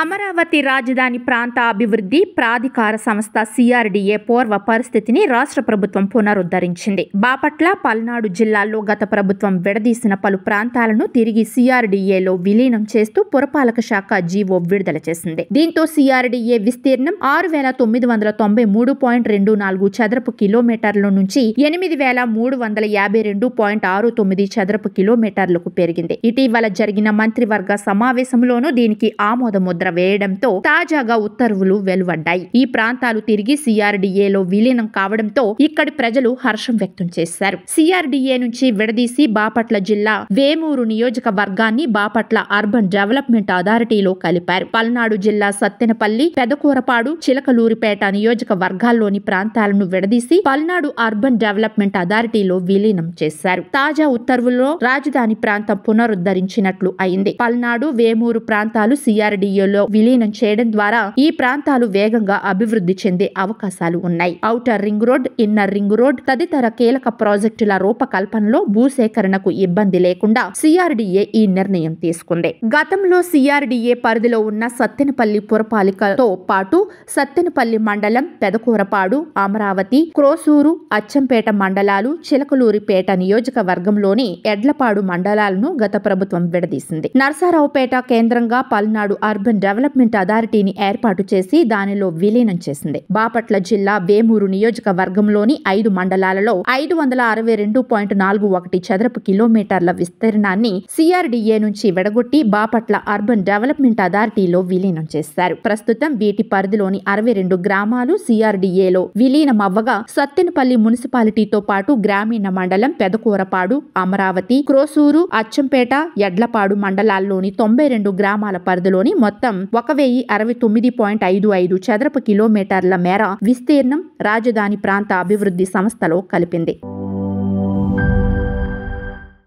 అమరావతి రాజధాని ప్రాంత అభివృద్ధి ప్రాధికార సంస్థ సిఆర్డీఏ పూర్వ పరిస్థితిని రాష్ట్ర ప్రభుత్వం పునరుద్ధరించింది. బాపట్ల, పల్నాడు జిల్లాల్లో గత ప్రభుత్వం విడదీసిన పలు ప్రాంతాలను తిరిగి సిఆర్డీఏలో విలీనం చేస్తూ పురపాలక శాఖ జీవో విడుదల చేసింది. దీంతో సిఆర్డీఏ విస్తీర్ణం 6,923.24 చదరపు కిలోమీటర్ల నుంచి 8,352.69 చదరపు కిలోమీటర్లకు పెరిగింది. ఇటీవల జరిగిన మంత్రివర్గ సమావేశంలోనూ దీనికి ఆమోదముద్ర వేయడంతో తాజాగా ఉత్తర్వులు వెలువడ్డాయి. ఈ ప్రాంతాలు తిరిగి సిఆర్డీఏలో విలీనం కావడంతో ఇక్కడి ప్రజలు హర్షం వ్యక్తం చేశారు. సిఆర్డీఏ నుంచి విడదీసి బాపట్ల జిల్లా వేమూరు నియోజకవర్గాన్ని బాపట్ల అర్బన్ డెవలప్మెంట్ అథారిటీలో కలిపారు. పల్నాడు జిల్లా సత్తెనపల్లి, పెదకూరపాడు, చిలకలూరిపేట నియోజకవర్గాల్లోని ప్రాంతాలను విడదీసి పల్నాడు అర్బన్ డెవలప్మెంట్ అథారిటీలో విలీనం చేశారు. తాజా ఉత్తర్వుల్లో రాజధాని ప్రాంతం పునరుద్ధరించినట్లు అయింది. పల్నాడు, వేమూరు ప్రాంతాలు సిఆర్డీఏలో విలీనం చేయడం ద్వారా ఈ ప్రాంతాలు వేగంగా అభివృద్ధి చెందే అవకాశాలు ఉన్నాయి. Outer ring road, inner ring road తదితర కీలక ప్రాజెక్టుల రూపకల్పనలో భూసేకరణకు ఇబ్బంది లేకుండా సిఆర్డీఏ ఈ నిర్ణయం తీసుకుంది. గతంలో సిఆర్డీఏ పరిధిలో ఉన్న సత్తెనపల్లి పురపాలికతో పాటు సత్తెనపల్లి మండలం, పెదకూరపాడు, అమరావతి, క్రోసూరు, అచ్చంపేట మండలాలు, చిలకలూరిపేట నియోజకవర్గంలోని ఎడ్లపాడు మండలాలను గత ప్రభుత్వం విడదీసింది. నరసరావుపేట కేంద్రంగా పల్నాడు అర్బన్ డెవలప్మెంట్ అథారిటీని ఏర్పాటు చేసి దానిలో విలీనం చేసింది. బాపట్ల జిల్లా వేమూరు నియోజకవర్గంలోని 5 మండలాలలో 562.41 చదరపు కిలోమీటర్ల విస్తీర్ణాన్ని సిఆర్డీఏ నుంచి విడగొట్టి బాపట్ల అర్బన్ డెవలప్మెంట్ అథారిటీలో విలీనం చేశారు. ప్రస్తుతం వీటి పరిధిలోని 62 గ్రామాలు సిఆర్డీఏలో విలీనమవ్వగా సత్తెనపల్లి మున్సిపాలిటీతో పాటు గ్రామీణ మండలం, పెదకూరపాడు, అమరావతి, క్రోసూరు, అచ్చంపేట, ఎడ్లపాడు మండలాల్లోని 92 గ్రామాల పరిధిలోని మొత్తం 1,069.55 చదరపు కిలోమీటర్ల మేర విస్తీర్ణం రాజధాని ప్రాంత అభివృద్ధి సంస్థలో కలిపింది.